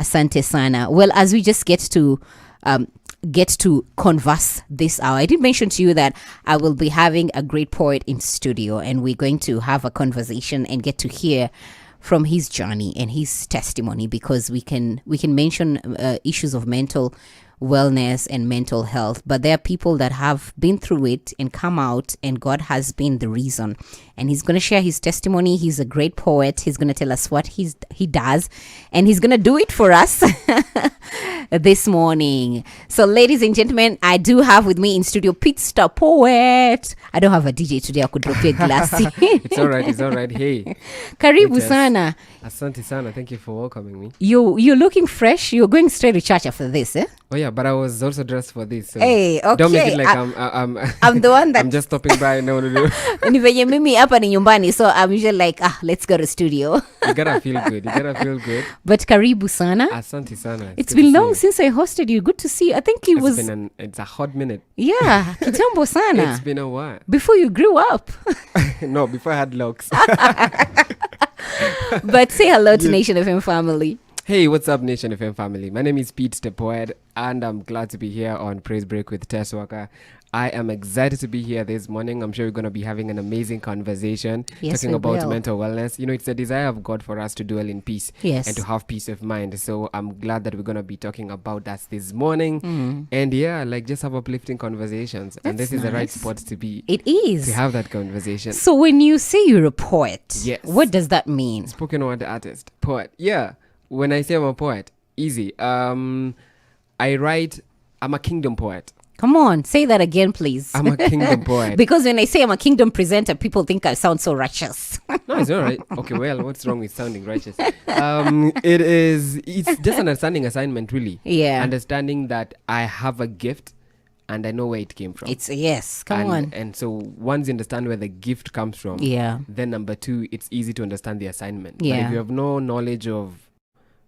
Asante sana. Well, as we just get to converse this hour, I did mention to you that I will be having a great poet in studio, and we're going to have a conversation and get to hear from his journey and his testimony, because we can mention issues of mental wellness and mental health, but there are people that have been through it and come out, and God has been the reason. And he's going to share his testimony. He's a great poet. He's going to tell us what he does, and he's going to do it for us this morning. So, ladies and gentlemen, I do have with me in studio Peetstar poet. I don't have a DJ today. I could drop you a glass. It's all right. Hey, karibu sana. Asante sana. Thank you for welcoming me. You're looking fresh. You're going straight to church after this, eh? Oh yeah, but I was also dressed for this. So hey, okay. Don't make it like I'm the one that I'm just stopping by. No. Ni venye mimi hapa ni nyumbani, so I'm usually like, let's go to studio. You gotta feel good. But karibu sana. Asante sana. It's been long since I hosted you. Good to see you. I think it's a hot minute. Yeah, kitambo sana. It's been a while. Before you grew up. No, before I had locks. But say hello to Nation FM family. Hey, what's up, Nation FM family? My name is Peatstar poet, and I'm glad to be here on Praise Break with Tess Walker. I am excited to be here this morning. I'm sure we're going to be having an amazing conversation, talking about mental wellness. You know, it's a desire of God for us to dwell in peace and to have peace of mind. So I'm glad that we're going to be talking about that this morning. And yeah, like just have uplifting conversations. And this is the right spot to be. It is. To have that conversation. So when you say you're a poet, what does that mean? Spoken word artist, poet. Yeah. When I say I'm a poet, easy. I'm a kingdom poet. Come on, say that again, please. I'm a kingdom poet. Because when I say I'm a kingdom presenter, people think I sound so righteous. No, it's all right. Okay, well, what's wrong with sounding righteous? It's just an understanding assignment, really. Yeah. Understanding that I have a gift and I know where it came from. Come on. And so once you understand where the gift comes from, then number two, it's easy to understand the assignment. Yeah. But if you have no knowledge of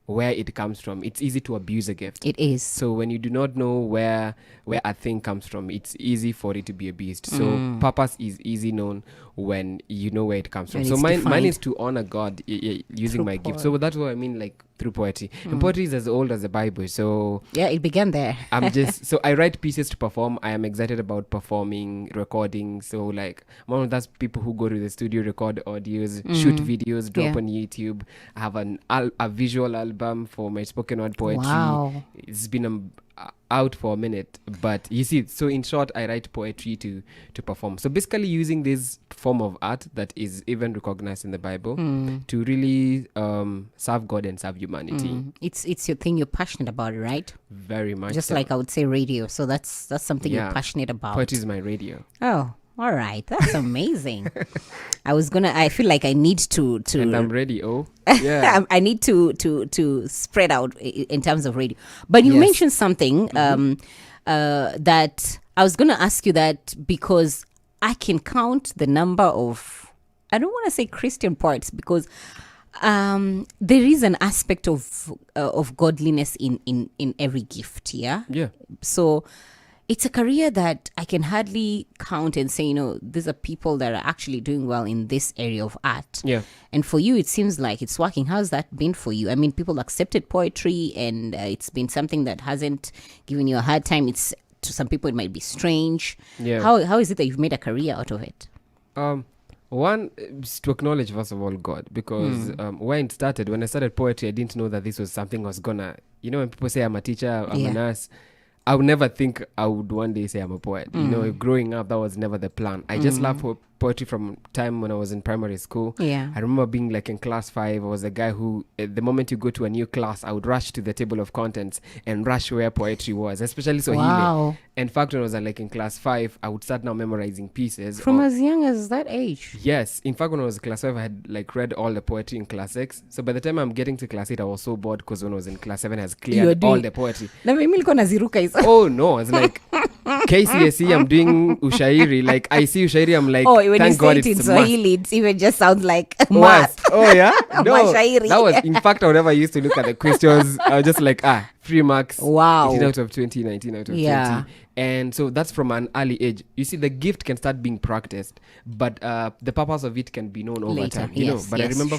where it comes from, it's easy to abuse a gift. It is. So when you do not know where a thing comes from, it's easy for it to be abused. So purpose is easy known when you know where it comes from. So mine is to honor God using through my gift. So that's what I mean, like through poetry. And poetry is as old as the Bible. So yeah, it began there. So I write pieces to perform. I am excited about performing, recording. So like I'm one of those people who go to the studio, record audios, shoot videos, drop on YouTube. I have a visual album for my spoken word poetry. Wow. It's been out for a minute, but you see, so in short, I write poetry to perform. So basically using this form of art that is even recognized in the Bible to really serve God and serve humanity. It's your thing, you're passionate about it, right? Very much. Just so. Like I would say radio. So that's something you're passionate about. Poetry is my radio. Oh, all right. That's amazing. I feel like I need to and I'm ready. Oh, yeah. I need to spread out in terms of radio. But you mentioned something that I was going to ask you that because I can count the number of, I don't want to say Christian poets, because there is an aspect of godliness in every gift. Yeah. So it's a career that I can hardly count and say, these are people that are actually doing well in this area of art. Yeah. And for you, it seems like it's working. How's that been for you? I mean, people accepted poetry, and it's been something that hasn't given you a hard time. It's to some people it might be strange. Yeah. How is it that you've made a career out of it? One is to acknowledge first of all God, because when I started poetry, I didn't know that this was something I was gonna. When people say I'm a teacher, I'm a nurse, I would never think I would one day say I'm a poet. Growing up, that was never the plan. I just love poetry from time when I was in primary school. Yeah. I remember being like in class 5. I was a guy who, the moment you go to a new class, I would rush to the table of contents and rush where poetry was, especially Swahili. Wow. In fact, when I was like in class 5, I would start now memorizing pieces. From as young as that age? Yes. In fact, when I was in class 5, I had like read all the poetry in class 6. So by the time I'm getting to class 8, I was so bored because when I was in class 7, I has cleared all the poetry. Oh no, it's like KCSE, I'm doing ushairi. Like I see ushairi, I'm like, when thank you God say it in it's Swahili, it even just sounds like math. Oh yeah? No, Mashairi. that was, in fact, whenever I used to look at the questions, I was just like, 3 marks. Wow. 18 out of 20, 19 out of 20. And so that's from an early age. You see, the gift can start being practiced, but the purpose of it can be known over Later. time. But I remember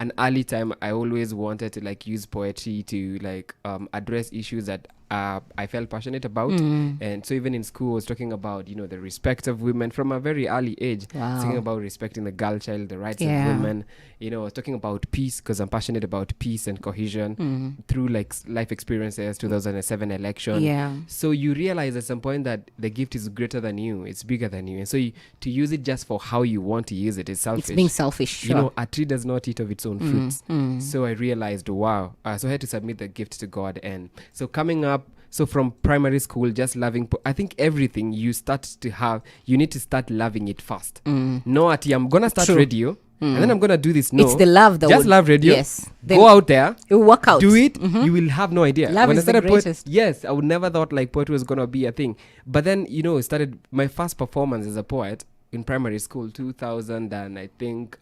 an early time, I always wanted to like use poetry to like address issues that I felt passionate about. And so even in school, I was talking about, you know, the respect of women from a very early age. Wow. Talking about respecting the girl child, the rights of women. You know, I was talking about peace because I'm passionate about peace and cohesion through like life experiences, 2007 election. Yeah. So you realize at some point that the gift is greater than you. It's bigger than you. And so to use it just for how you want to use it is selfish. It's being selfish, sure. You know, a tree does not eat of its own fruits. So I realized, wow. So I had to submit the gift to God. And so coming up, so from primary school, just loving, I think everything you start to have, you need to start loving it first. No, I'm going to start radio. And then I'm going to do this. No. It's the love that just love radio. Yes. Go out there. It will work out. Do it. You will have no idea. Love is the greatest. Yes. I would never thought like poetry was going to be a thing. But then, you know, started my first performance as a poet in primary school, 2000 and I think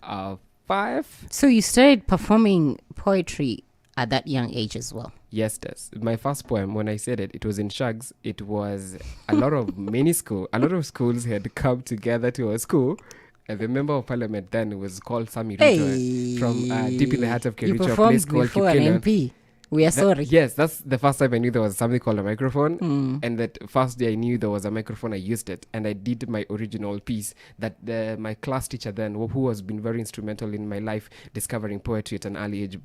5. So you started performing poetry at that young age as well? Yes, Des. My first poem, when I said it, it was in Shags. It was a lot of a lot of schools had come together to our school. And the member of parliament then was called Sami Ruto from deep in the heart of Kericho, a place called Kipkelen. MP. We are sorry. Yes, that's the first time I knew there was something called a microphone. And that first day I knew there was a microphone, I used it. And I did my original piece that my class teacher then, who has been very instrumental in my life, discovering poetry at an early age,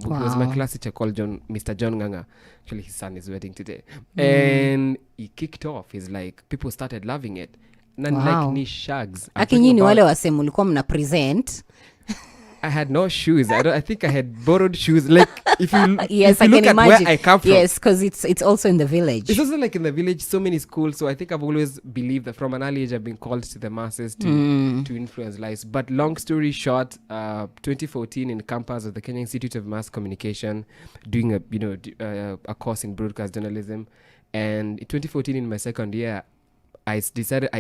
who was my class teacher called Mr. John Nganga. Actually, his son is wedding today. And he kicked off. He's like, people started loving it. None like niche shags. Lakini ni wale wasemu ulikuwa mna present. I had no shoes. I think I had borrowed shoes. Like if you, yes, if you look at imagine. where I come from. Yes, because it's also in the village. It's also like in the village, so many schools. So I think I've always believed that from an early age I've been called to the masses to influence lives. But long story short, 2014 in campus of the Kenya Institute of Mass Communication, doing a course in broadcast journalism, and in 2014 in my second year, I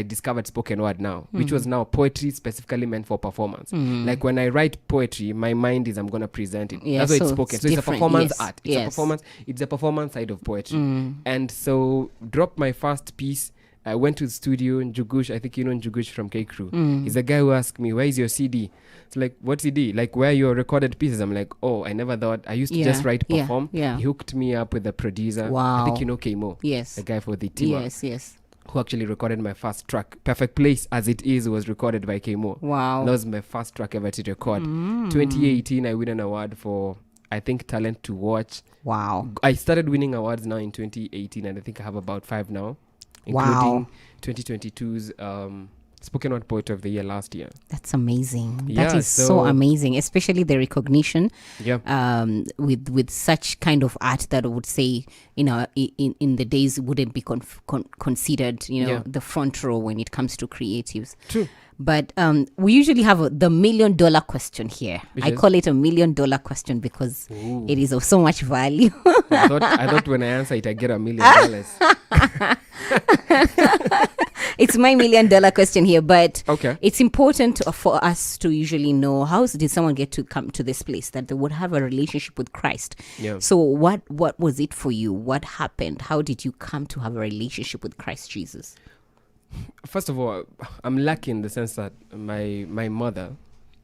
discovered spoken word now, which was now poetry specifically meant for performance. Like when I write poetry, my mind is I'm going to present it. That's why it's spoken. So it's a performance art. It's a performance. It's a performance side of poetry. And so dropped my first piece. I went to the studio in Njugush. I think you know Njugush from K-Crew. He's the guy who asked me, where is your CD? It's like, what CD? Like, where are your recorded pieces? I'm like, oh, I never thought. I used to just write, perform. He hooked me up with the producer. Wow. I think you know K-Mo. Yes. The guy for the team. Yes. Who actually recorded my first track. Perfect Place As It Is was recorded by K-Mo. Wow. That was my first track ever to record. 2018, I win an award for, I think, Talent to Watch. Wow. I started winning awards now in 2018, and I think I have about 5 now, including 2022's Spoken Word Poet of the Year last year. That's amazing. That is so amazing, especially the recognition with such kind of art that I would say, you know, in the days wouldn't be considered, you know, the front row when it comes to creatives. True. But we usually have the $1 million question here. I call it $1 million question because it is of so much value. I thought when I answer it, I get $1 million. It's my $1 million question here, but okay. It's important for us to usually know how did someone get to come to this place that they would have a relationship with Christ. Yeah. So what was it for you? What happened? How did you come to have a relationship with Christ Jesus? First of all, I'm lucky in the sense that my mother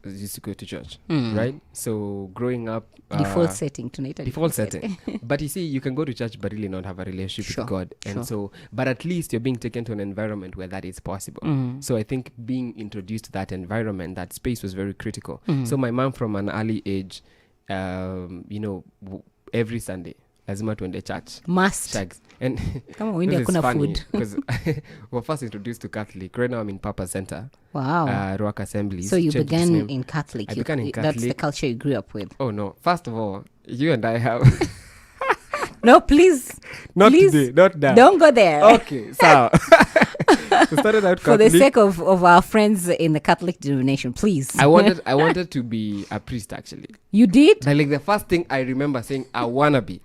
used to go to church, right? So growing up, default setting tonight. Default setting. But you see, you can go to church but really not have a relationship with God, and so, but at least you're being taken to an environment where that is possible. So I think being introduced to that environment, that space was very critical. So my mom from an early age, every Sunday, lazima tuende church. Must. Shags. And kama uende hakuna food. Because we're first introduced to Catholic. Right now I'm in Papa Center. Wow. Ruach Assemblies. So you began in Catholic. I began in Catholic. That's the culture you grew up with. Oh no. First of all, you and I have... No, please. Not please. today. Not now. Don't go there. Okay. So started out Catholic. For the sake of our friends in the Catholic denomination, please. I wanted to be a priest actually. You did? Like the first thing I remember saying, I wanna be.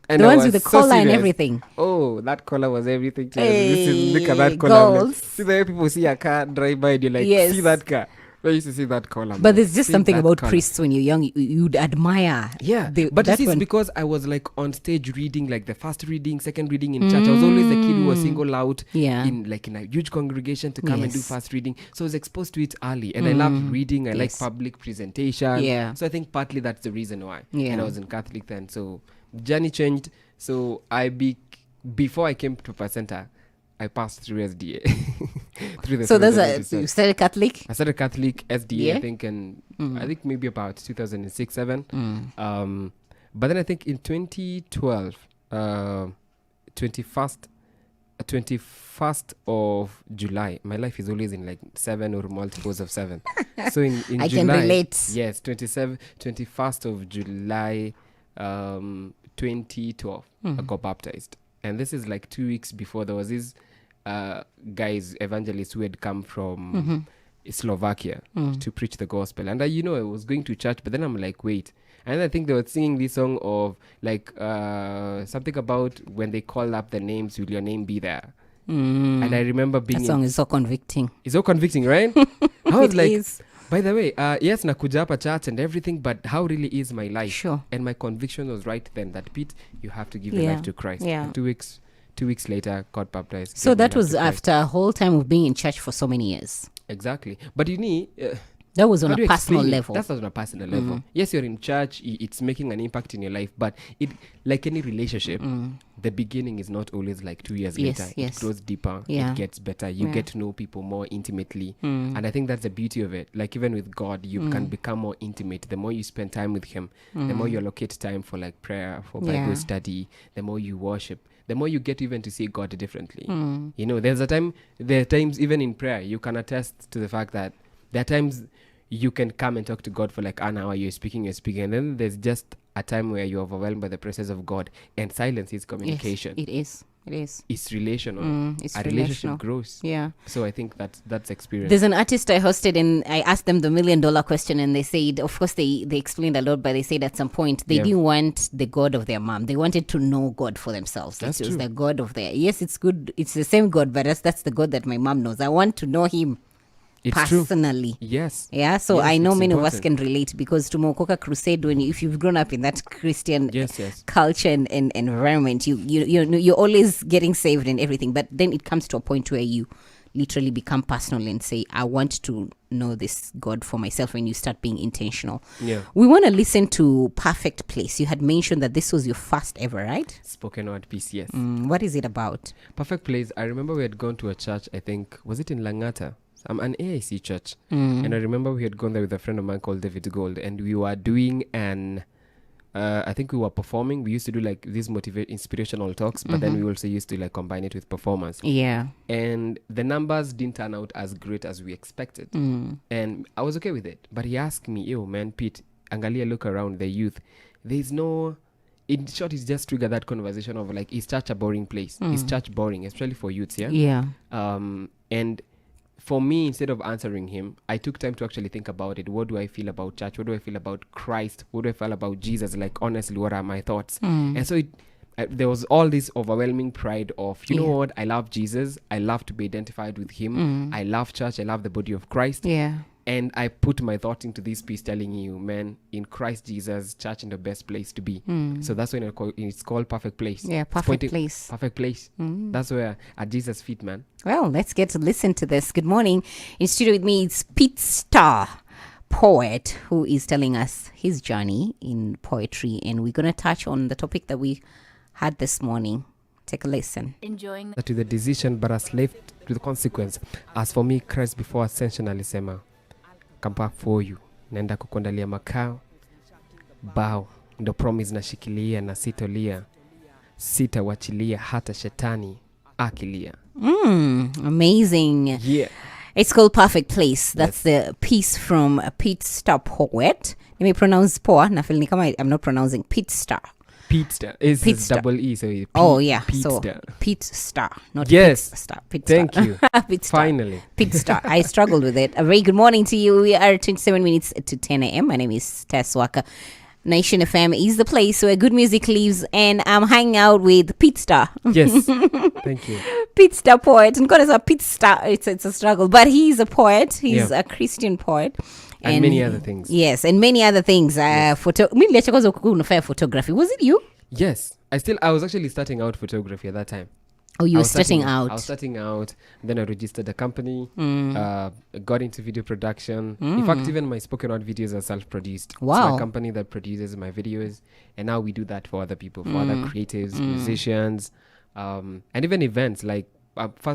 And the ones with the collar and everything. Oh, that collar was everything. Look at that collar. Goals. See the way people see a car drive by and you're like, see that car. I used to see that column. But there's just See something that about column. priests when you're young, you'd admire. Yeah, but that this is one. because I was like on stage reading, like the first reading, second reading in church. I was always the kid who was singled out Yeah. in a huge congregation to come and do Yes. fast reading. So I was exposed to it early, and I loved reading. I like Yes. public presentation. Yeah. So I think partly that's the reason why. Yeah. And I was in Catholic then, so the journey changed. So before I came to Placenta, I passed through SDA. through the So through there's the a register. you started Catholic. I started Catholic SDA, Yeah. I think, and I think maybe about 2006-7. But then I think in 2012, 21st of July, my life is always in like 7 or multiples of 7. So in I July, can relate. Yes, 21st of July, 2012, I got baptized. And this is like 2 weeks before there was these guys, evangelists who had come from Slovakia to preach the gospel. And I was going to church, but then I'm like, wait. And I think they were singing this song of like something about when they call up the names, will your name be there? And I remember being That song is so convicting. It's so convicting, right? I was It like, is. by the way, yes, nakuja hapa church and everything, but how really is my life? Sure. And my conviction was right then that, Pete, you have to give your Yeah. life to Christ. Yeah. And 2 weeks later, got baptized. So gave my that life was to Christ. after a whole time of being in church for so many years. Exactly. But you need... That was on how a do you personal explain it? level. That's not on a personal level. Yes, you're in church. It's making an impact in your life. But it, like any relationship, the beginning is not always like 2 years Yes, later. yes. It grows deeper. Yeah. It gets better. You Yeah. get to know people more intimately. And I think that's the beauty of it. Like even with God, you can become more intimate. The more you spend time with Him, the more you allocate time for like prayer, for Bible Yeah. study, the more you worship, the more you get even to see God differently. There are times even in prayer, you can attest to the fact that there are times you can come and talk to God for like an hour, you're speaking, and then there's just a time where you're overwhelmed by the presence of God, and silence is communication. Yes, it is. It's relational. It's A relational. relationship grows. Yeah. So I think that's experience. There's an artist I hosted, and I asked them the $1 million question, and they said, of course, they explained a lot, but they said at some point they Yeah. didn't want the God of their mom. They wanted to know God for themselves. That's It was true. the God of their. Yes, it's good. It's the same God, but that's the God that my mom knows. I want to know Him It's true. personally. Yes. Yeah, so Yes, I know it's many of us important. can relate, because to Mokoka Crusade, if you've grown up in that Christian Yes. culture and environment, you're always getting saved and everything, but then it comes to a point where you literally become personal and say, I want to know this God for myself, and you start being intentional. Yeah. We want to listen to Perfect Place. You had mentioned that this was your first ever, right? Spoken word piece, yes. What is it about? Perfect place. I remember we had gone to a church, I think, was it in Langata? An AIC church. And I remember we had gone there with a friend of mine called David Gold, and we were doing I think we were performing. We used to do like these inspirational talks, but then we also used to like combine it with performance. Yeah. And the numbers didn't turn out as great as we expected. And I was okay with it. But he asked me, yo, man, Pete, angalia, look around the youth. There's no... In short, it's just trigger that conversation of like, is church a boring place? Is church boring, especially for youths, yeah? Yeah. And for me, instead of answering him, I took time to actually think about it. What do I feel about church? What do I feel about Christ? What do I feel about Jesus? Like, honestly, what are my thoughts? And so there was all this overwhelming pride of, you know what? I love Jesus. I love to be identified with Him. I love church. I love the body of Christ. Yeah. And I put my thought into this piece telling you, man, in Christ Jesus, church is the best place to be. So that's when it's called Perfect Place. Yeah, It's perfect place. Perfect place. That's where at Jesus' feet, man. Well, let's get to listen to this. Good morning. In studio with me, it's Peetstar, poet, who is telling us his journey in poetry. And we're going to touch on the topic that we had this morning. Take a listen. Enjoying To the decision, but a slave to the consequence. As for me, Christ before ascension alisema, come back for you. Naenda kukuandalia makao. Bao. Ndo promise nashikilia na sitolia. Sitawachilia hata shetani akilia. Amazing. Yeah. It's called Perfect Place. That's the piece from Peetstar poet. Let me pronounce poa. Na feel ni kama I'm not pronouncing Peetstar. Peetstar. It's Peetstar. double E. So Oh, yeah. Peetstar. So Peetstar, not Yes. Peetstar. Peetstar. Thank you. Peetstar. Finally. Peetstar. I struggled with it. A very good morning to you. We are 27 minutes to 10 a.m. My name is Tess Walker. Nation FM is the place where good music lives, and I'm hanging out with Peetstar. Yes, thank you. Peetstar poet. And God is a Peetstar. It's a struggle, but he's a poet. He's a Christian poet. And many other things. Yes, and many other things. Photography. Was it you? Yes. I was actually starting out photography at that time. Oh, you were starting out. I was starting out. Then I registered a company. Got into video production. In fact, even my spoken word videos are self-produced. Wow. It's a company that produces my videos, and now we do that for other people, for other creatives, musicians, and even events like.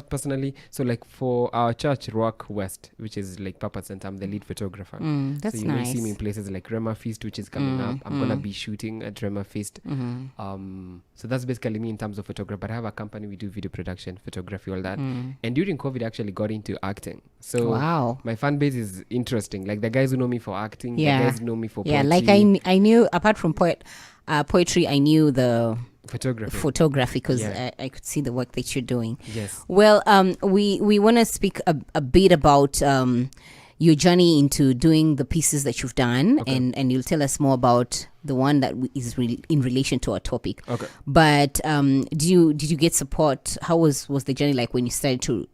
Personally, so like for our church, Rock West, which is like Papa Center, I'm the lead photographer. That's so you may see me in places like Rema Feast, which is coming up. I'm gonna be shooting at Rema Feast. So that's basically me in terms of photography. But I have a company, we do video production, photography, all that. And during COVID, I actually got into acting. So my fan base is interesting. Like the guys who know me for acting, the guys know me for poetry. Yeah, like I knew, apart from poetry, I knew the photography because I could see the work that you're doing. Yes. Well, we want to speak a bit about your journey into doing the pieces that you've done, and you'll tell us more about the one that is in relation to our topic. Okay. But did you get support? How was the journey like when you started to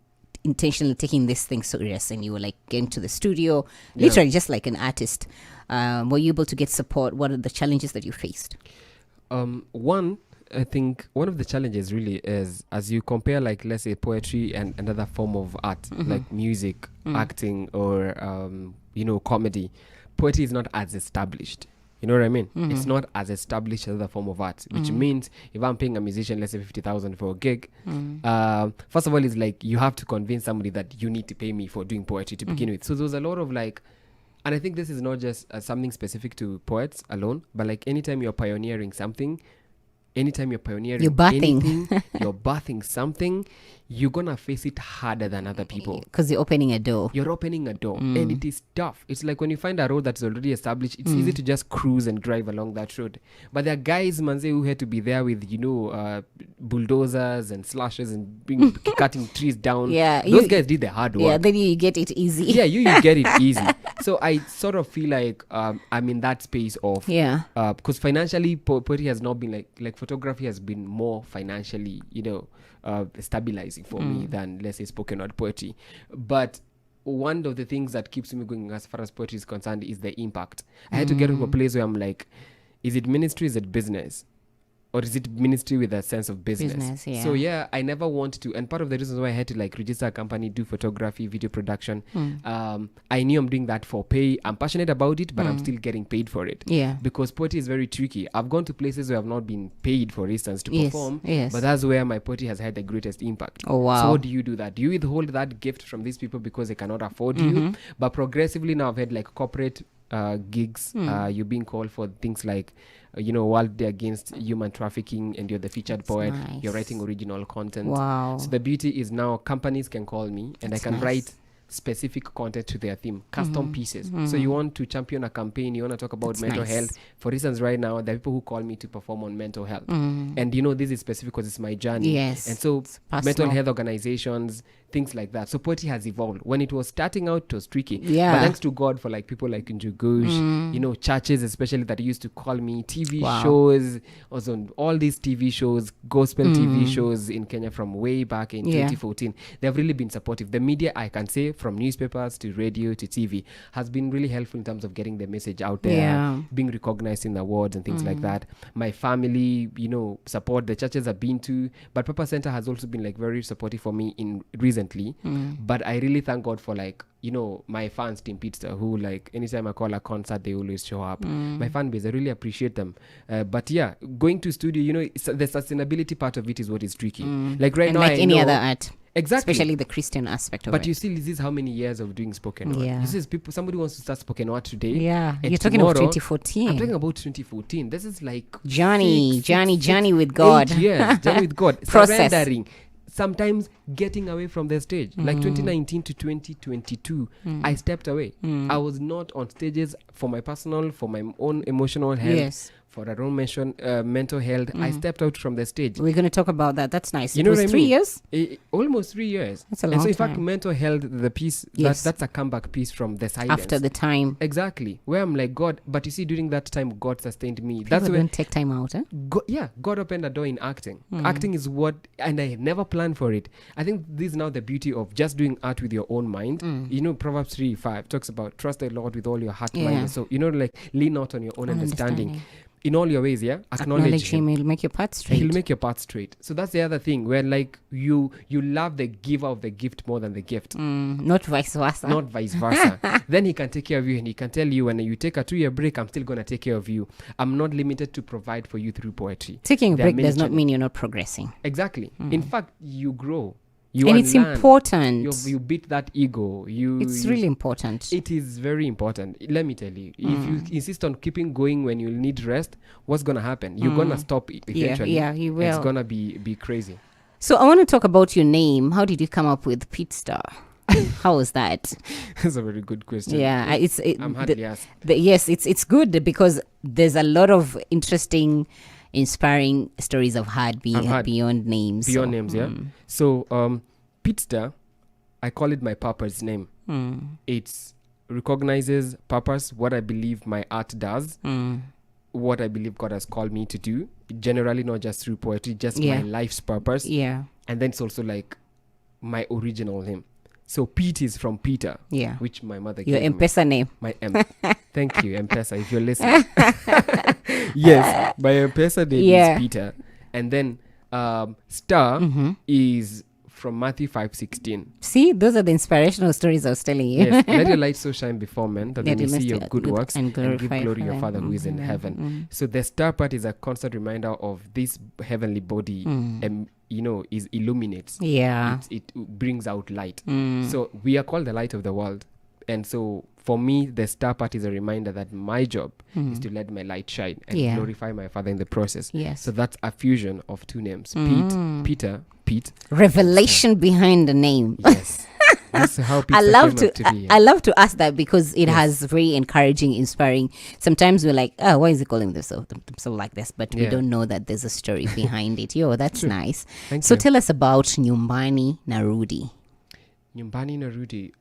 intentionally taking this thing serious and you were like getting to the studio, literally just like an artist? Were you able to get support? What are the challenges that you faced? I think one of the challenges really is, as you compare, like, let's say poetry and another form of art, like music, acting, or, comedy, poetry is not as established. You know what I mean? It's not as established as other form of art, which means if I'm paying a musician, let's say 50,000 for a gig, first of all, it's like you have to convince somebody that you need to pay me for doing poetry to begin with. So there's a lot of like, and I think this is not just something specific to poets alone, but like anytime you're pioneering something, anytime you're pioneering anything, you're birthing something, you're gonna face it harder than other people because you're opening a door. And it is tough. It's like when you find a road that's already established, it's easy to just cruise and drive along that road, but there are guys, manze, who had to be there with bulldozers and slashes and cutting trees down. Those guys did the hard work. Then you get it easy. You get it easy. So I sort of feel like I'm in that space of because financially poetry has not been like photography has been more financially stabilizing for me than, let's say, spoken word poetry. But one of the things that keeps me going as far as poetry is concerned is the impact. I had to get to a place where I'm like, is it ministry, is it business? Or is it ministry with a sense of business? So I never want to, and part of the reasons why I had to like register a company, do photography, video production, I knew I'm doing that for pay. I'm passionate about it, but I'm still getting paid for it. Because poetry is very tricky. I've gone to places where I've not been paid, for instance, to perform, but that's where my poetry has had the greatest impact. Oh, wow. So what do you do that? Do you withhold that gift from these people because they cannot afford you? But progressively now I've had like corporate gigs. You're being called for things like World Day Against Human Trafficking, and you're the featured poet. Nice. You're writing original content. Wow. So the beauty is now companies can call me and I can write specific content to their theme, custom pieces. So you want to champion a campaign, you want to talk about mental health. For instance, right now, there are people who call me to perform on mental health. And this is specific because it's my journey. Yes. And so mental health organizations, things like that. So poetry has evolved. When it was starting out, it was tricky. But thanks to God for like people like Njugush, churches especially that used to call me, TV shows, also all these TV shows, gospel TV shows in Kenya from way back in 2014. They've really been supportive. The media, I can say, from newspapers to radio to TV, has been really helpful in terms of getting the message out there, being recognized in awards and things like that. My family, support the churches I've been to, but Papa Center has also been like very supportive for me in recently. But I really thank God for like my fans, Team Peetstar, who like anytime I call a concert, they always show up. My fan base, I really appreciate them. But going to studio, the sustainability part of it is what is tricky. Like right now, like any other art. Exactly. Especially the Christian aspect of it. But you see, this is how many years of doing spoken word. You see, somebody wants to start spoken word today. You're talking about 2014. I'm talking about 2014. This is like journey with God. 8 years, journey with God. Surrendering. Sometimes getting away from the stage. Like 2019 to 2022, I stepped away. I was not on stages for my personal, for my own emotional health, for our own mental health. I stepped out from the stage. We're going to talk about that. That's nice. You It know was what I 3 mean? years? Almost 3 years. That's a And long so in fact, time. mental health, the piece, Yes. that's a comeback piece from the silence. After the time. Exactly. Where I'm like, God, but you see, during that time, God sustained me. People That's when don't take time out, God opened a door in acting. Acting is what, and I had never planned for it. I think this is now the beauty of just doing art with your own mind. You know, Proverbs 3:5 talks about trust the Lord with all your heart, mind, and soul. You know, like lean not on your own understanding. In all your ways, acknowledge him. He'll make your path straight. He'll make your path straight. So that's the other thing, where like you love the giver of the gift more than the gift. Not vice versa. Not vice versa. Then he can take care of you, and he can tell you, when you take a 2-year break, I'm still going to take care of you. I'm not limited to provide for you through poetry. Taking a There are break many does not challenges. mean you're not progressing. Exactly. In fact, you grow. You And it's unlearn. important. You beat that ego. It's really important. It is very important. Let me tell you, if you insist on keeping going when you need rest, what's going to happen? You're going to stop eventually. Yeah, you will. It's going to be crazy. So I want to talk about your name. How did you come up with Peetstar? How was that? That's a very good question. Yeah, I'm hardly asked. Yes, it's good because there's a lot of interesting, inspiring stories I've had beyond names. Beyond names, yeah. So, Peetstar, I call it my purpose name. It recognizes purpose, what I believe my art does, what I believe God has called me to do. Generally, not just through poetry, just my life's purpose. Yeah. And then it's also like my original name. So Pete is from Peter, Yeah. which my mother Your gave me. M-Pesa name. My M. Thank you, M-Pesa, if you're listening. Yes, my M-Pesa name is Peter. And then star is from Matthew 5:16. See, those are the inspirational stories I was telling you. Yes, let your light so shine before men, that they may see your good works and give glorify glory to your Father Father who is in heaven. So the star part is a constant reminder of this heavenly body, is illuminates. Yeah. It brings out light. So we are called the light of the world. And so for me, the star part is a reminder that my job is to let my light shine and glorify my Father in the process. Yes. So that's a fusion of two names. Pete. Revelation behind the name. Yes. That's how Peter I love came up to be. I love to ask that because it has very encouraging, inspiring. Sometimes we're like, oh, why is he calling themselves like this? But we don't know that there's a story behind it. Yo, that's nice. Thank So you. tell us about Nyumbani Narudi. Nyumbani Narudi,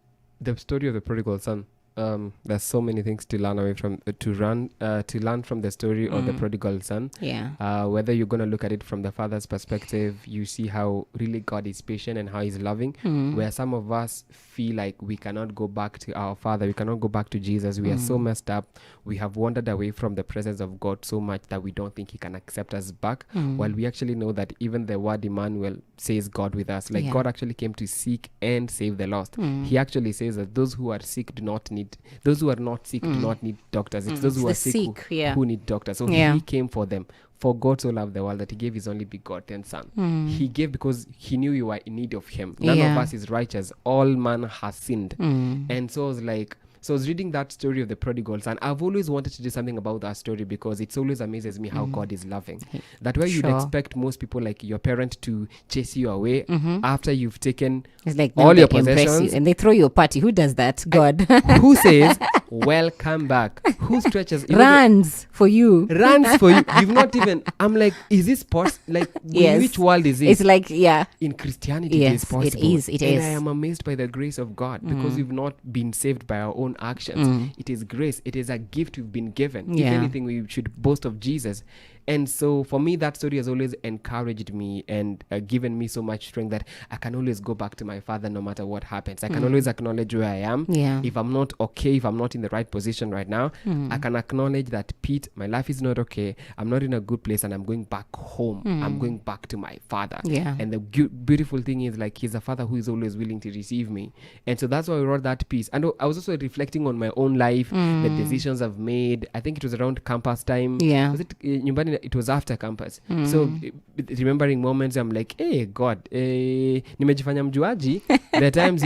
the story of the prodigal son. There's so many things to learn away from to learn from the story of the prodigal son. Yeah. Whether you're gonna look at it from the father's perspective, you see how really God is patient and how He's loving. Where some of us feel like we cannot go back to our Father, we cannot go back to Jesus. We are so messed up. We have wandered away from the presence of God so much that we don't think He can accept us back. While we actually know that even the word Emmanuel says God with us. Like God actually came to seek and save the lost. He actually says that those who are sick do not need. Those who are not sick do not need doctors. It's those who are sick who need doctors. So He came for them. For God so loved the world that He gave His only begotten Son. He gave because He knew you were in need of Him. None of us is righteous. All man has sinned. And so I was like, so I was reading that story of the prodigal son. I've always wanted to do something about that story because it always amazes me how God is loving. That way you'd expect most people, like your parent, to chase you away after you've taken It's like all your they embrace possessions. you and they throw you a party. Who does that? God. Who says, welcome back? Who stretches? Runs for you. Runs for you. You've not even, I'm like, is this possible? Like, in which world is it? It's like, In Christianity, it is possible. it is. It and is. I am amazed by the grace of God because we've not been saved by our own actions. It is grace. It is a gift we've been given. If anything, we should boast of Jesus. And so for me, that story has always encouraged me and given me so much strength that I can always go back to my Father no matter what happens. I can always acknowledge where I am. If I'm not okay, if I'm not in the right position right now, I can acknowledge that, Pete, my life is not okay. I'm not in a good place and I'm going back home. I'm going back to my Father. And the beautiful thing is, like, He's a Father who is always willing to receive me. And so that's why I wrote that piece. And I was also reflecting on my own life, the decisions I've made. I think it was around campus time. Was it Nyumbani? It was after campus. So remembering moments, I'm like, hey God, nimejifanya mjuaji. There are times,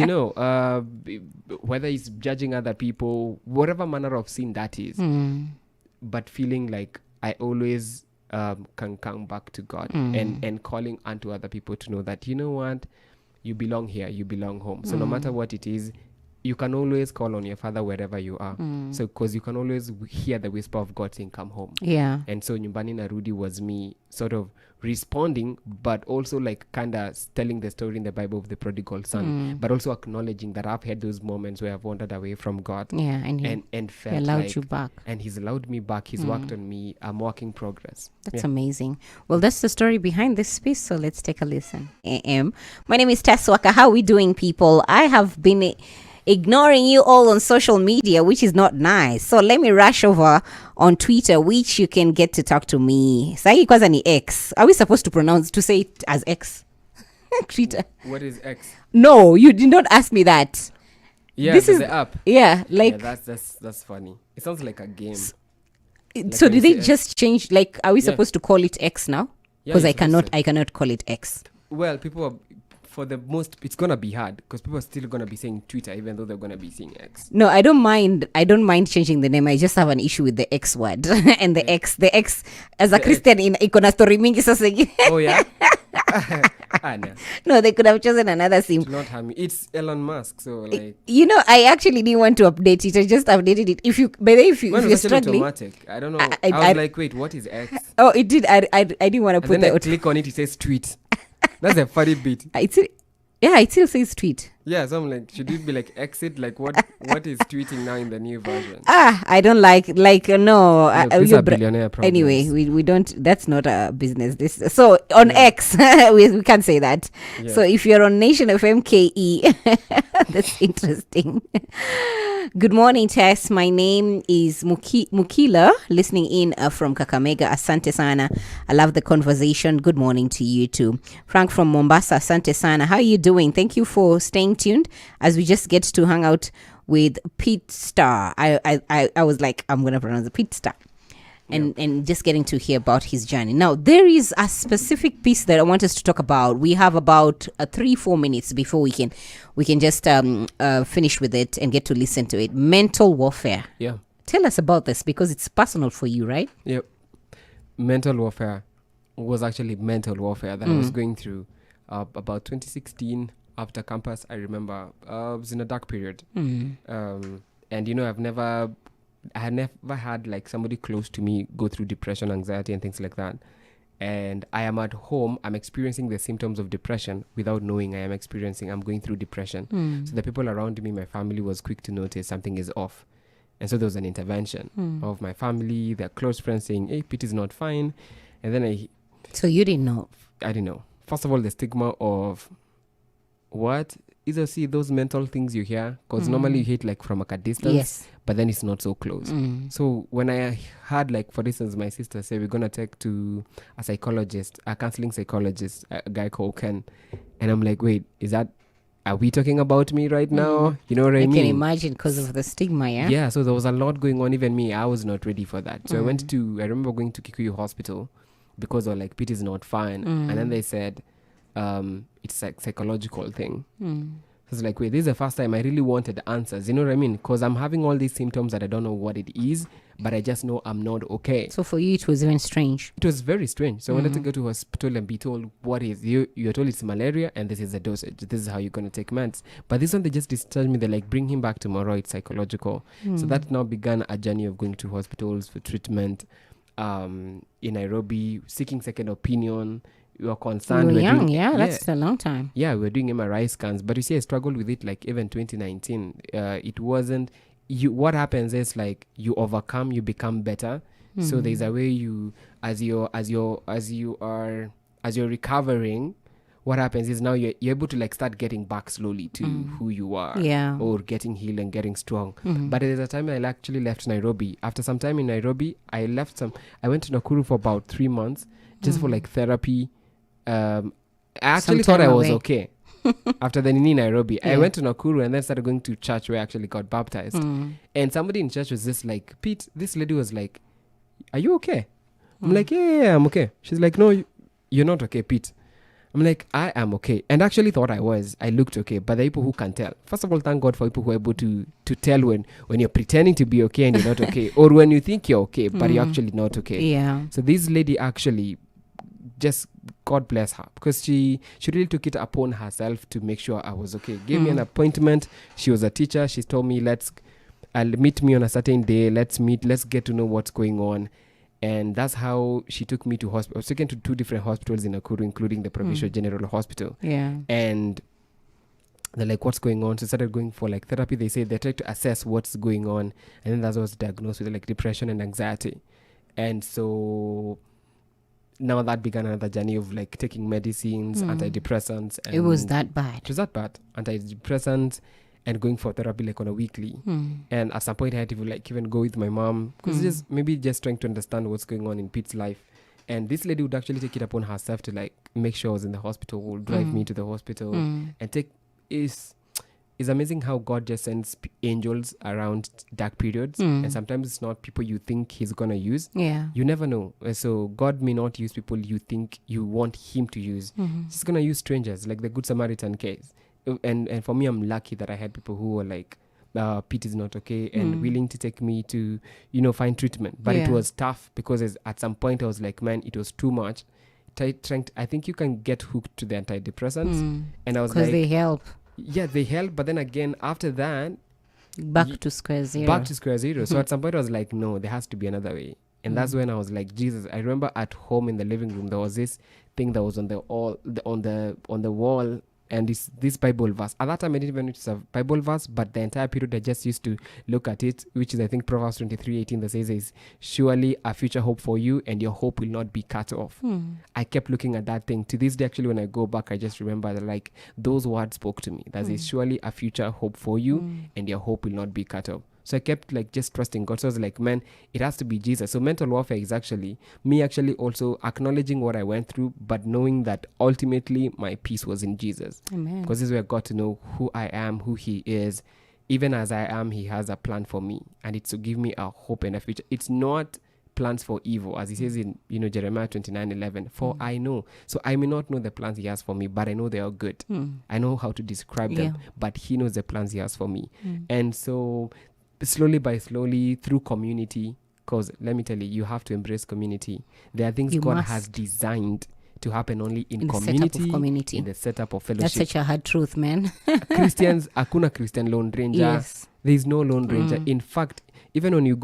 whether it's judging other people, whatever manner of sin that is, but feeling like I always can come back to God and calling unto other people to know that, you know what, you belong here, you belong home. So no matter what it is, you can always call on your father wherever you are. So because you can always hear the whisper of God saying, come home. Yeah. And so Nyumbani Narudi was me sort of responding, but also like kind of telling the story in the Bible of the prodigal son, but also acknowledging that I've had those moments where I've wandered away from God. Yeah, and felt he allowed like, you back. and he's allowed me back. He's worked on me. I'm work in progress. That's amazing. Well, that's the story behind this piece. So let's take a listen. My name is Tess Waka. How are we doing, people? I have been ignoring you all on social media, which is not nice. So let me rush over on Twitter, which you can get to talk to me. Sai kwanza ni X. Are we supposed to say it as X? Twitter. What is X? No, you did not ask me that. Yeah, this is the app. Yeah, like that's funny. It sounds like a game. So did they just change? Like, are we supposed to call it X now? Because Yeah, I cannot call it X. Well, people are, for the most, it's gonna be hard because people are still gonna be saying Twitter even though they're gonna be saying X. No, I don't mind changing the name. I just have an issue with the X word and the X as a Christian in ikona story mingi sasa. Oh yeah. No, they could have chosen another sim. It's not harming. It's Elon Musk, so like. I actually didn't want to update it. I just updated it. If you're struggling, automatic. I don't know. I was like, wait, what is X? Oh, it did. I didn't want to put that. Click on it. It says tweet. That's a funny bit. It still says tweet. Yeah, so I'm like, should it be like exit? Like what is tweeting now in the new version? I don't like no. These are billionaire problems. Anyway, we don't. That's not a business. So on X, we can't say that. Yeah. So if you're on Nation FM KE, that's interesting. Good morning, Tess. My name is Mukila, listening in from Kakamega. Asante sana. I love the conversation. Good morning to you too. Frank from Mombasa. Asante sana. How are you doing? Thank you for staying tuned as we just get to hang out with Peetstar. I was like, I'm going to pronounce it Peetstar. And just getting to hear about his journey. Now, there is a specific piece that I want us to talk about. We have about 3-4 minutes before we can just finish with it and get to listen to it. Mental warfare. Yeah. Tell us about this because it's personal for you, right? Yep. Mental warfare was actually mental warfare that I was going through about 2016 after campus. I remember I was in a dark period. And, I had never had like somebody close to me go through depression, anxiety and things like that. And I am at home, I'm experiencing the symptoms of depression without knowing I'm going through depression. So the people around me, my family was quick to notice something is off. And so there was an intervention of my family, their close friends saying, hey, Pete is not fine. And then So you didn't know? I didn't know. First of all, the stigma of what? Either see those mental things you hear, because normally you hit like from a distance, but then it's not so close. So when I had like, for instance, my sister say we're gonna take to a psychologist, a counseling psychologist, a guy called Ken, and I'm like, wait, are we talking about me right now? You know what I mean? I can imagine because of the stigma, yeah? Yeah, so there was a lot going on. Even me, I was not ready for that. So I remember going to Kikuyu Hospital because of like, Pete is not fine. And then they said, it's like psychological thing. So it's like, wait, this is the first time I really wanted answers. You know what I mean? Because I'm having all these symptoms that I don't know what it is, but I just know I'm not okay. So for you, it was even strange. It was very strange. So I wanted to go to hospital and be told what is you're told it's malaria and this is the dosage. This is how you're going to take meds. But this one, they just discharged me. They're like, bring him back tomorrow. It's psychological. So that now began a journey of going to hospitals for treatment in Nairobi, seeking second opinion. You are concerned. You were young, that's a long time. Yeah, we were doing MRI scans. But you see, I struggled with it like even 2019. It wasn't, what happens is like you overcome, you become better. So there's a way as you're recovering, what happens is now you're able to like start getting back slowly to who you are. Yeah. Or getting healed and getting strong. But there's a time I actually left Nairobi. After some time in Nairobi, I went to Nakuru for about 3 months just for like therapy. I actually thought I was okay after the Nini Nairobi. I went to Nakuru and then started going to church where I actually got baptized. And somebody in church was just like, Pete, this lady was like, are you okay? I'm like, yeah, I'm okay. She's like, no, you're not okay, Pete. I'm like, I am okay. And actually thought I was. I looked okay. But the people who can tell. First of all, thank God for people who are able to tell when you're pretending to be okay and you're not okay. Or when you think you're okay, but you're actually not okay. Yeah. So this lady actually just God bless her, because she really took it upon herself to make sure I was okay. Gave me an appointment. She was a teacher. She told me, I'll meet me on a certain day. Let's get to know what's going on. And that's how she took me to hospital. I was taken to 2 different hospitals in Nakuru, including the Provincial General Hospital. Yeah. And they're like, what's going on? So I started going for like therapy. They say they try to assess what's going on. And then that was diagnosed with like depression and anxiety. And so now that began another journey of like taking medicines, antidepressants. And it was that bad. It was that bad. Antidepressants and going for therapy like on a weekly. And at some point I had to like even go with my mom, because just trying to understand what's going on in Pete's life. And this lady would actually take it upon herself to like make sure I was in the hospital, drive me to the hospital, and it's amazing how God just sends angels around dark periods. And sometimes it's not people you think he's going to use. Yeah. You never know. So God may not use people you think you want him to use. He's going to use strangers, like the Good Samaritan case. And for me, I'm lucky that I had people who were like, Pete is not okay, and willing to take me to, find treatment. But it was tough, because at some point I was like, man, it was too much. I think you can get hooked to the antidepressants. And I was like, because they help. Yeah, they help. But then again, after that, back to square zero. So at some point I was like, no, there has to be another way. And that's when I was like, Jesus. I remember at home in the living room, there was this thing that was on the wall. And this Bible verse. At that time, I didn't even know it's a Bible verse, but the entire period I just used to look at it, which is, I think, Proverbs 23:18, that says, is surely a future hope for you, and your hope will not be cut off. I kept looking at that thing. To this day, actually, when I go back, I just remember that, like, those words spoke to me. That is surely a future hope for you, and your hope will not be cut off. So I kept like just trusting God. So I was like, man, it has to be Jesus. So mental warfare is actually me also acknowledging what I went through, but knowing that ultimately my peace was in Jesus. Amen. Because this is where I got to know who I am, who he is. Even as I am, he has a plan for me. And it's to give me a hope and a future. It's not plans for evil, as he says in Jeremiah 29:11. For I know. So I may not know the plans he has for me, but I know they are good. I know how to describe them, but he knows the plans he has for me. And so slowly through community, because let me tell you, you have to embrace community. There are things God has designed to happen only in community, in the setup of fellowship. That's such a hard truth, man. Christians, hakuna Christian Lone Ranger. Yes. There is no Lone Ranger. In fact, even when you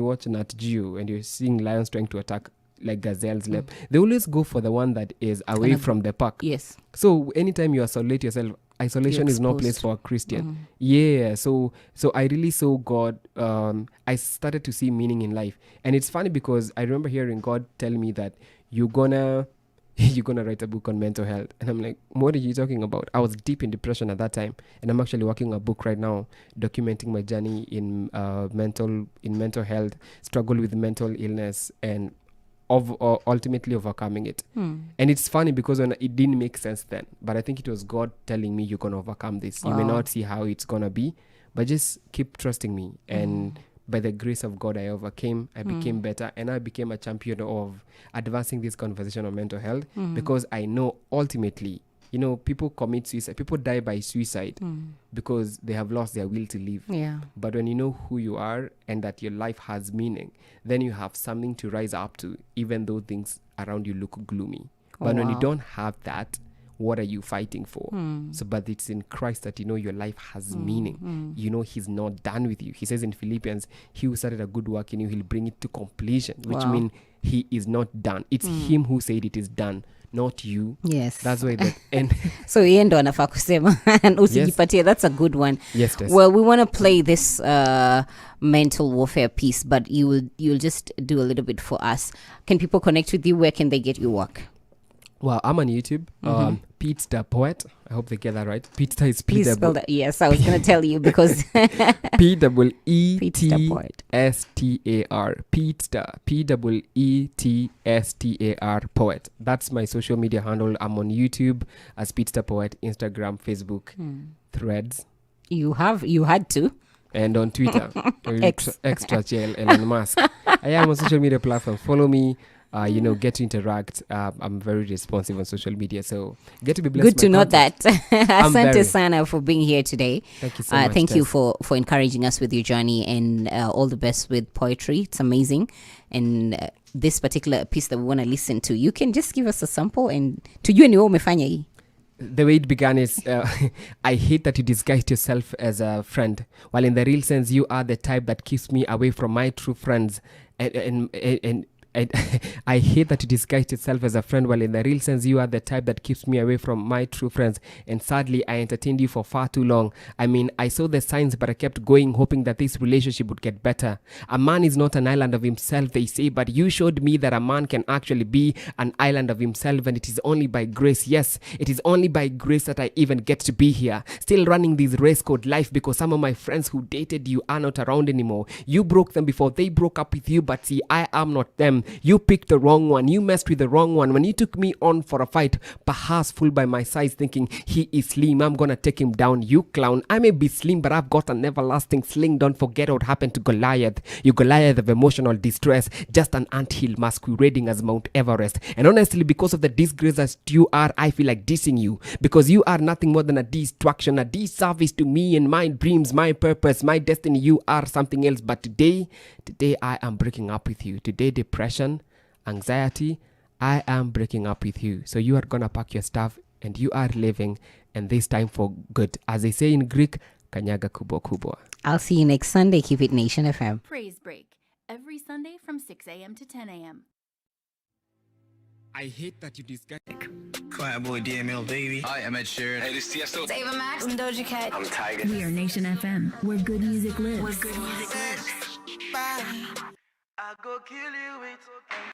watch Nat Geo and you're seeing lions trying to attack like gazelles, they always go for the one that is away from the pack. Yes. So anytime you isolate yourself, isolation is no place for a Christian. Yeah. So I really saw God. I started to see meaning in life. And it's funny because I remember hearing God tell me that you're gonna write a book on mental health. And I'm like, what are you talking about? I was deep in depression at that time. And I'm actually working a book right now, documenting my journey in mental health, struggle with mental illness, and ultimately overcoming it. And it's funny because it didn't make sense then, but I think it was God telling me, you're gonna overcome this. Wow. You may not see how it's gonna be, but just keep trusting me. And by the grace of God, I overcame. I became better, and I became a champion of advancing this conversation on mental health, because I know ultimately, people commit suicide. People die by suicide because they have lost their will to live. Yeah. But when you know who you are and that your life has meaning, then you have something to rise up to, even though things around you look gloomy. But when you don't have that, what are you fighting for? But it's in Christ that your life has meaning. He's not done with you. He says in Philippians, he who started a good work in you, he'll bring it to completion, which means he is not done. It's him who said it is done, not you. Yes. That's why that and so yeye ndo anafaa kusema and usijipatie. That's a good one. Yes. Well, we want to play this mental warfare piece, but you'll just do a little bit for us. Can people connect with you? Where can they get your work? Well, I'm on YouTube. Peetstar Poet. I hope they get that right. Peetstar is Please spell that. Yes, I was going to tell you because Peetstar. Peetstar. Peetstar Poet. That's my social media handle. I'm on YouTube as Peetstar Poet, Instagram, Facebook, Threads. You had to. And on Twitter, extra chill, Elon Musk. I am on social media platform. Follow me. get to interact. I'm very responsive on social media, so get to be blessed. Good to know content. that. Asante sana for being here today. Thank you so much. Thank you Tess. for encouraging us with your journey, and all the best with poetry. It's amazing. And this particular piece that we want to listen to, you can just give us a sample and tujue ni wewe umefanya hii. The way it began is, I hate that you disguised yourself as a friend, while in the real sense you are the type that keeps me away from my true friends. And I hate that you disguised yourself as a friend, while in the real sense you are the type that keeps me away from my true friends. And sadly, I entertained you for far too long. I mean, I saw the signs, but I kept going, hoping that this relationship would get better. A man is not an island of himself, they say, but you showed me that a man can actually be an island of himself, and it is only by grace. Yes, it is only by grace that I even get to be here, still running this race called life, because some of my friends who dated you are not around anymore. You broke them before they broke up with you, but see, I am not them. You picked the wrong one. You messed with the wrong one. When you took me on for a fight, perhaps fooled by my size, thinking he is slim, I'm gonna take him down. You clown. I may be slim, but I've got an everlasting sling. Don't forget what happened to Goliath. You Goliath of emotional distress, just an anthill masquerading as Mount Everest. And honestly, because of the disgrace that you are, I feel like dissing you, because you are nothing more than a distraction, a disservice to me and my dreams, my purpose, my destiny. You are something else. But today I am breaking up with you. Today, depression, anxiety, I am breaking up with you. So you are gonna pack your stuff and you are leaving, and this time for good. As they say in Greek, kanyaga kubo kubo. I'll see you next Sunday. Keep it Nation FM. Praise Break, every Sunday from 6 a.m. to 10 a.m. I hate that you disguise. Quiet boy DML baby. Hi, I'm Ed Sheeran. Hey, this is Tiesto. Ava Max. I'm Doja Cat. I'm Tiger. We are Nation FM, where good music lives. I go kill you with